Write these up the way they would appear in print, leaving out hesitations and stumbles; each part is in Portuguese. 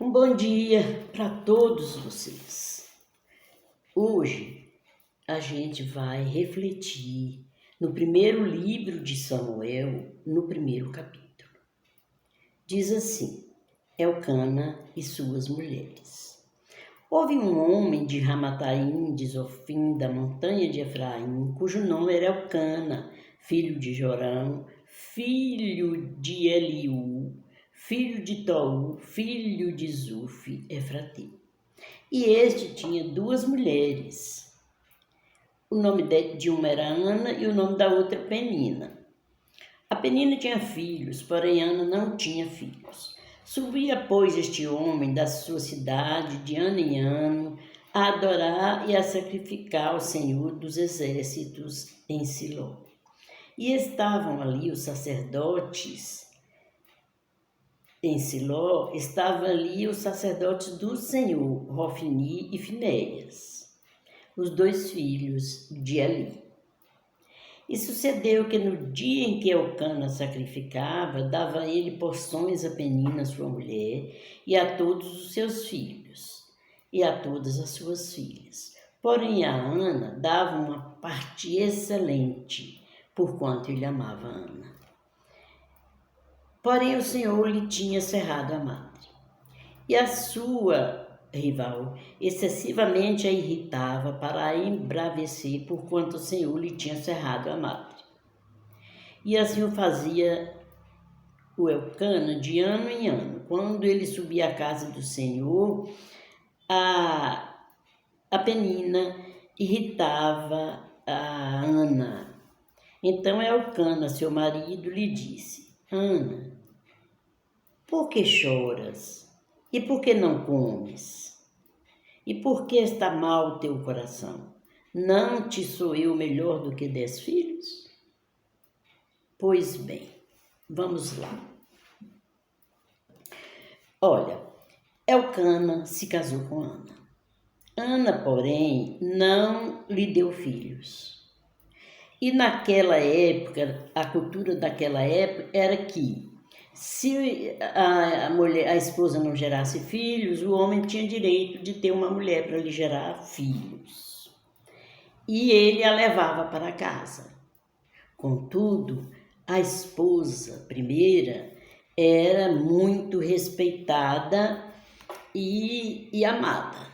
Um bom dia para todos vocês. Hoje a gente vai refletir no primeiro livro de Samuel, no primeiro capítulo. Diz assim: Elcana e suas mulheres. Houve um homem de Ramataim, de Zofim, da montanha de Efraim, cujo nome era Elcana, filho de Jorão, filho de Eliú, filho de Tou, filho de Zufi, Efrateu. E este tinha duas mulheres. O nome de uma era Ana e o nome da outra Penina. A Penina tinha filhos, porém Ana não tinha filhos. Subia, pois, este homem da sua cidade de ano em ano a adorar e a sacrificar ao Senhor dos exércitos em Siló. E estavam ali os sacerdotes. Em Siló estavam ali os sacerdotes do Senhor, Hofni e Finéias, os dois filhos de Eli. E sucedeu que no dia em que Elcana sacrificava, dava ele porções a Penina, sua mulher, e a todos os seus filhos, e a todas as suas filhas. Porém a Ana dava uma parte excelente, porquanto ele amava Ana. Porém o Senhor lhe tinha cerrado a madre. E a sua rival excessivamente a irritava para a embravecer, porquanto o Senhor lhe tinha cerrado a madre. E assim o fazia o Elcana de ano em ano. Quando ele subia à casa do Senhor, a Penina irritava a Ana. Então Elcana, seu marido, lhe disse: Ana, por que choras? E por que não comes? E por que está mal o teu coração? Não te sou eu melhor do que 10 filhos? Pois bem, vamos lá. Olha, Elcana se casou com Ana. Ana, porém, não lhe deu filhos. E naquela época, a cultura daquela época era que se a esposa não gerasse filhos, o homem tinha direito de ter uma mulher para lhe gerar filhos. E ele a levava para casa. Contudo, a esposa primeira era muito respeitada e amada.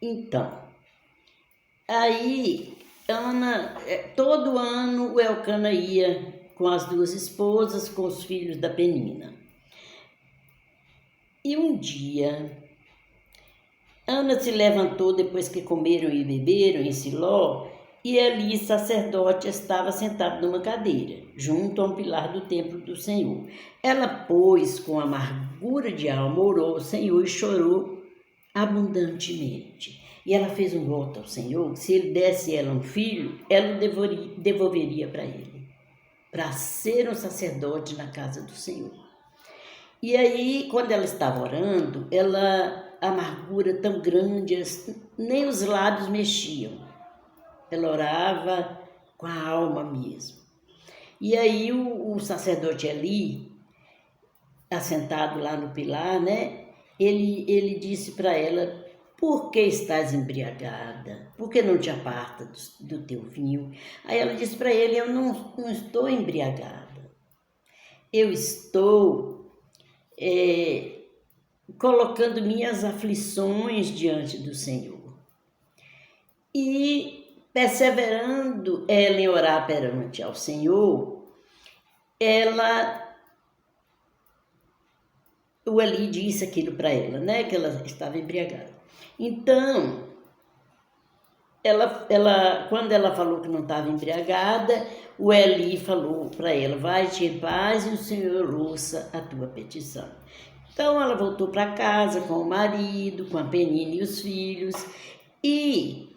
Então, aí Ana, todo ano o Elcana ia com as duas esposas, com os filhos da Penina. E um dia, Ana se levantou depois que comeram e beberam em Siló, e ali sacerdote estava sentado numa cadeira, junto a um pilar do templo do Senhor. Ela, pois, com amargura de alma, orou ao Senhor e chorou abundantemente. E ela fez um voto ao Senhor, se ele desse ela um filho, ela o devolveria para ele, para ser um sacerdote na casa do Senhor. E aí, quando ela estava orando, a amargura tão grande, nem os lábios mexiam. Ela orava com a alma mesmo. E aí o sacerdote Eli, assentado lá no pilar, né? Ele disse para ela: por que estás embriagada? Por que não te aparta do teu vinho? Aí ela disse para ele: eu não estou embriagada. Eu estou colocando minhas aflições diante do Senhor. E perseverando ela em orar perante ao Senhor, o Eli disse aquilo para ela, né? Que ela estava embriagada. Então, quando ela falou que não estava embriagada, o Eli falou para ela: vai-te em paz e o Senhor ouça a tua petição. Então ela voltou para casa com o marido, com a Penina e os filhos, e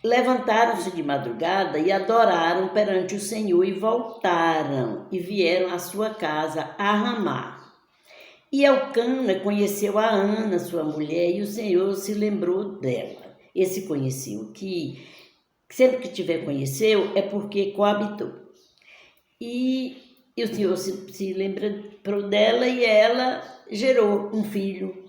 levantaram-se de madrugada e adoraram perante o Senhor e voltaram e vieram à sua casa a Ramá. E Elcana conheceu a Ana, sua mulher, e o Senhor se lembrou dela. Esse conheceu, que sempre que tiver conheceu é porque coabitou. E E o Senhor se lembrou dela e ela gerou um filho,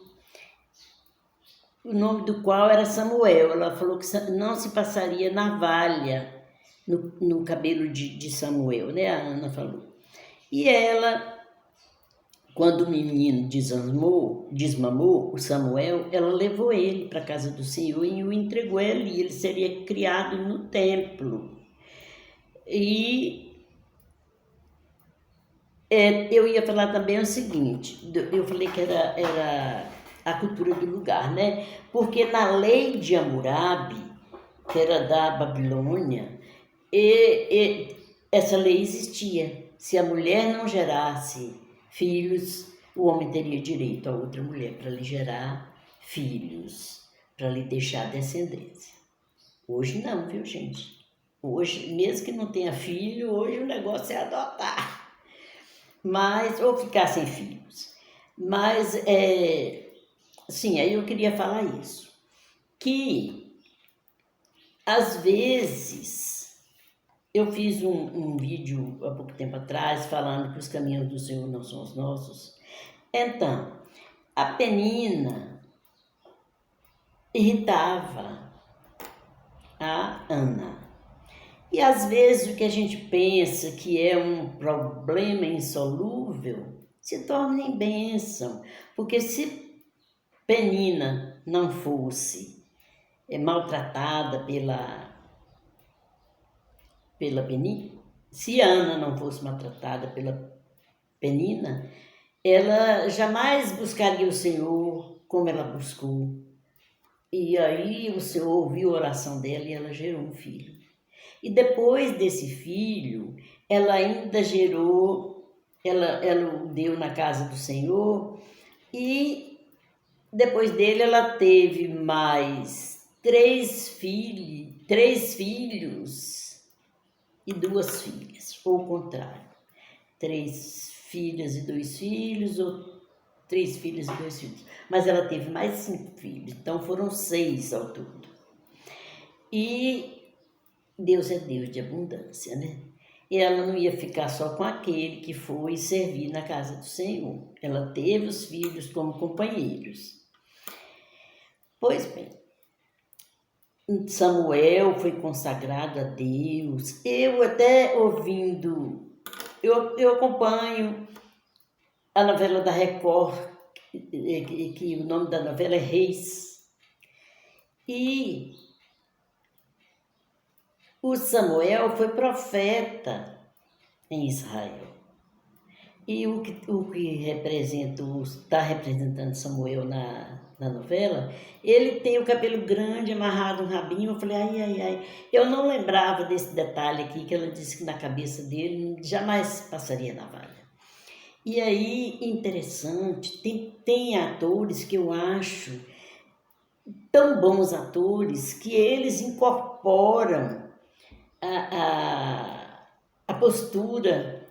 o nome do qual era Samuel. Ela falou que não se passaria navalha no cabelo de Samuel, né? A Ana falou. E ela, quando o menino desmamou, o Samuel, ela levou ele para a casa do Senhor e o entregou ali. Ele seria criado no templo. E eu ia falar também o seguinte, eu falei que era a cultura do lugar, né? Porque na lei de Hammurabi, que era da Babilônia, essa lei existia. Se a mulher não gerasse filhos, o homem teria direito a outra mulher para lhe gerar filhos, para lhe deixar descendência. Hoje não, viu, gente? Hoje, mesmo que não tenha filho, hoje o negócio é adotar. Mas, ou ficar sem filhos. Mas, sim, aí eu queria falar isso. Que, às vezes, eu fiz um vídeo há pouco tempo atrás falando que os caminhos do Senhor não são os nossos. Então, a Penina irritava a Ana. E às vezes o que a gente pensa que é um problema insolúvel se torna em bênção. Porque se Penina não fosse maltratada pela Penina, se Ana não fosse maltratada pela Penina, ela jamais buscaria o Senhor como ela buscou. E aí o Senhor ouviu a oração dela e ela gerou um filho. E depois desse filho, ela ainda gerou, ela o deu na casa do Senhor, e depois dele ela teve mais três filhos e 2 filhas, ou o contrário, 3 filhas e 2 filhos, ou 3 filhas e 2 filhos. Mas ela teve mais 5 filhos, então foram 6 ao todo. E Deus é Deus de abundância, né? E ela não ia ficar só com aquele que foi servir na casa do Senhor. Ela teve os filhos como companheiros. Pois bem, Samuel foi consagrado a Deus. Eu até ouvindo, eu acompanho a novela da Record, que o nome da novela é Reis. E o Samuel foi profeta em Israel. E o que está representando Samuel na novela, ele tem o cabelo grande, amarrado um rabinho. Eu falei, ai. Eu não lembrava desse detalhe aqui, que ela disse que na cabeça dele jamais passaria navalha. E aí, interessante, tem atores que eu acho tão bons atores que eles incorporam a postura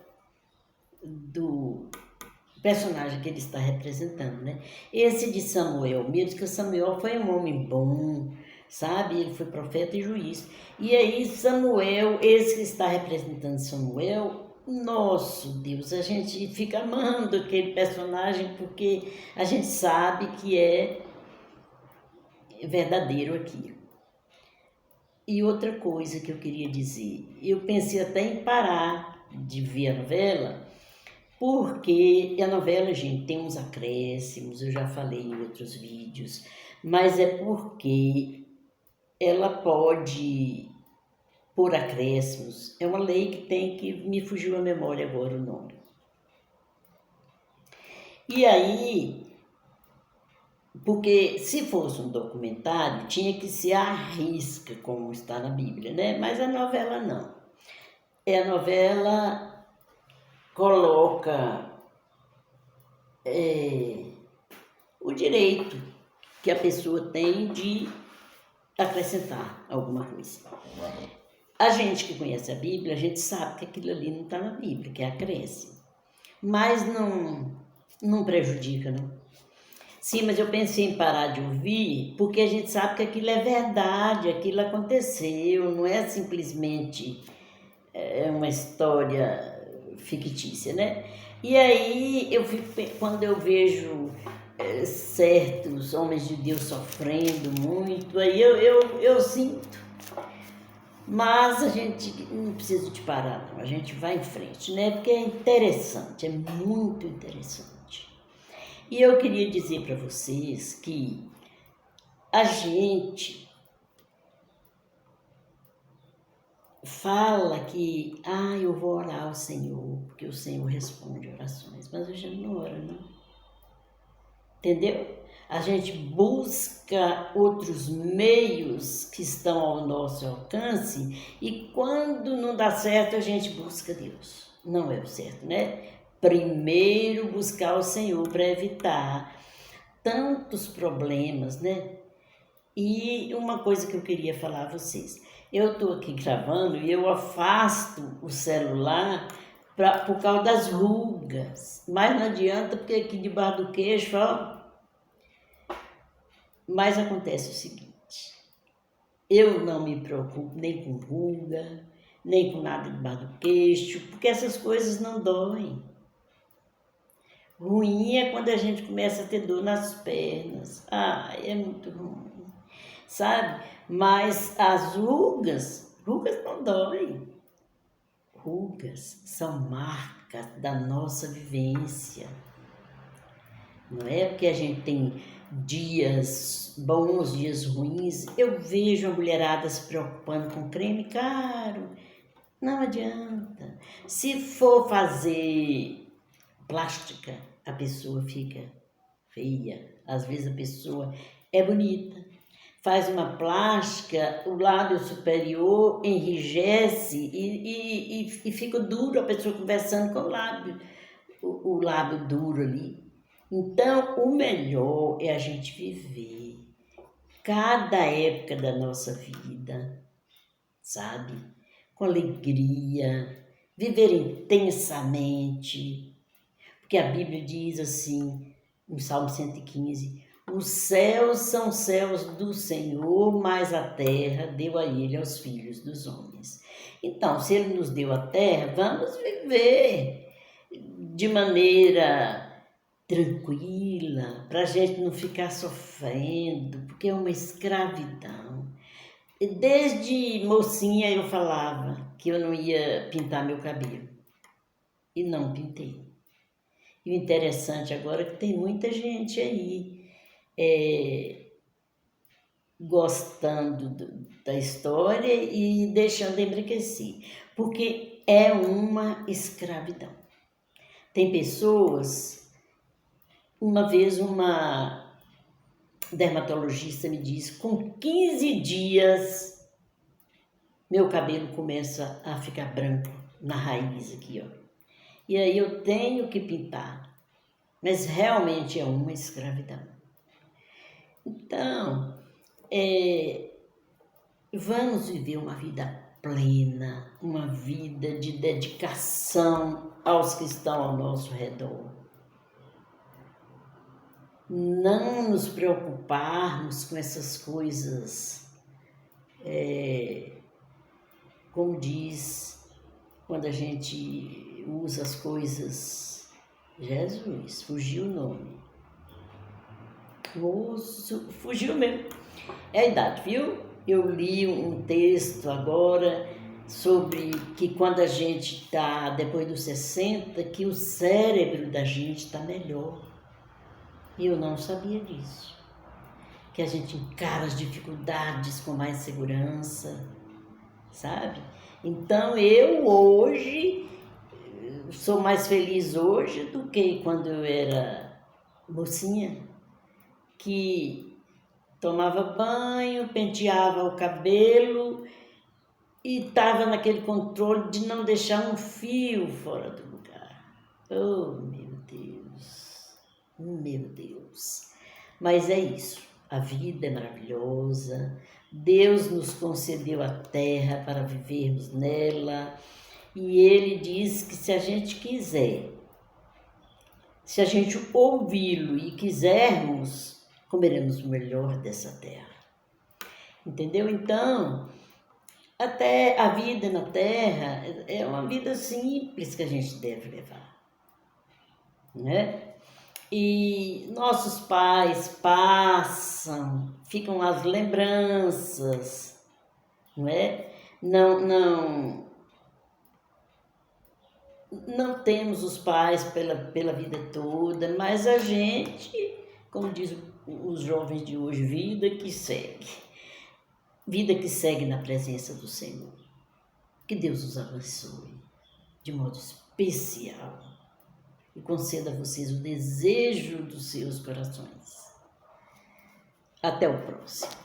do personagem que ele está representando, né? Esse de Samuel mesmo, que Samuel foi um homem bom, sabe? Ele foi profeta e juiz. E aí Samuel, esse que está representando Samuel, nosso Deus, a gente fica amando aquele personagem porque a gente sabe que é verdadeiro aquilo. E outra coisa que eu queria dizer, eu pensei até em parar de ver a novela, porque a novela, gente, tem uns acréscimos, eu já falei em outros vídeos, mas é porque ela pode pôr acréscimos. É uma lei que tem que me fugiu a memória agora o nome. E aí, porque se fosse um documentário, tinha que ser à risca, como está na Bíblia, né? Mas a novela não. A novela coloca o direito que a pessoa tem de acrescentar alguma coisa. A gente que conhece a Bíblia, a gente sabe que aquilo ali não está na Bíblia, que é acréscimo. Mas não prejudica, não. Sim, mas eu pensei em parar de ouvir, porque a gente sabe que aquilo é verdade, aquilo aconteceu, não é simplesmente uma história fictícia, né? E aí, quando eu vejo certos homens de Deus sofrendo muito, aí eu sinto. Mas a gente não precisa de parar, não. A gente vai em frente, né? Porque é interessante, é muito interessante. E eu queria dizer para vocês que a gente fala que, eu vou orar ao Senhor, porque o Senhor responde orações, mas a gente não ora, não. Entendeu? A gente busca outros meios que estão ao nosso alcance e quando não dá certo, a gente busca Deus. Não é o certo, né? Primeiro buscar o Senhor para evitar tantos problemas, né? E uma coisa que eu queria falar a vocês. Eu estou aqui gravando e eu afasto o celular por causa das rugas. Mas não adianta, porque aqui debaixo do queixo, ó. Mas acontece o seguinte. Eu não me preocupo nem com ruga, nem com nada debaixo do queixo, porque essas coisas não doem. Ruim é quando a gente começa a ter dor nas pernas. É muito ruim. Sabe? Mas as rugas não doem. Rugas são marcas da nossa vivência. Não é porque a gente tem dias bons, dias ruins. Eu vejo a mulherada se preocupando com creme caro. Não adianta. Se for fazer plástica, a pessoa fica feia. Às vezes a pessoa é bonita. Faz uma plástica, o lábio superior enrijece e fica duro a pessoa conversando com o lábio duro ali. Então, o melhor é a gente viver cada época da nossa vida, sabe? Com alegria, viver intensamente. Porque a Bíblia diz assim, no Salmo 115, os céus são céus do Senhor, mas a terra deu a ele aos filhos dos homens. Então, se ele nos deu a terra, vamos viver de maneira tranquila, para a gente não ficar sofrendo, porque é uma escravidão. Desde mocinha eu falava que eu não ia pintar meu cabelo. E não pintei. E o interessante agora é que tem muita gente aí gostando da história e deixando embranquecer, porque é uma escravidão. Tem pessoas, uma vez uma dermatologista me disse, com 15 dias meu cabelo começa a ficar branco na raiz aqui, ó. E aí eu tenho que pintar, mas realmente é uma escravidão. Então, vamos viver uma vida plena, uma vida de dedicação aos que estão ao nosso redor. Não nos preocuparmos com essas coisas, como diz, quando a gente usa as coisas, Jesus, fugiu o nome. Moço, fugiu mesmo. É a idade, viu? Eu li um texto agora sobre que quando a gente está depois dos 60, que o cérebro da gente está melhor. E eu não sabia disso. Que a gente encara as dificuldades com mais segurança, sabe? Então eu hoje sou mais feliz hoje do que quando eu era mocinha, que tomava banho, penteava o cabelo e estava naquele controle de não deixar um fio fora do lugar. Oh, meu Deus! Meu Deus! Mas é isso, a vida é maravilhosa, Deus nos concedeu a terra para vivermos nela e Ele diz que se a gente quiser, se a gente ouvi-lo e quisermos, comeremos o melhor dessa terra. Entendeu? Então, Até a vida na Terra é uma vida simples que a gente deve levar, né? E nossos pais passam, ficam as lembranças, não é? Não temos os pais pela vida toda, mas a gente, como diz os jovens de hoje, vida que segue. Vida que segue na presença do Senhor. Que Deus os abençoe de modo especial e conceda a vocês o desejo dos seus corações. Até o próximo.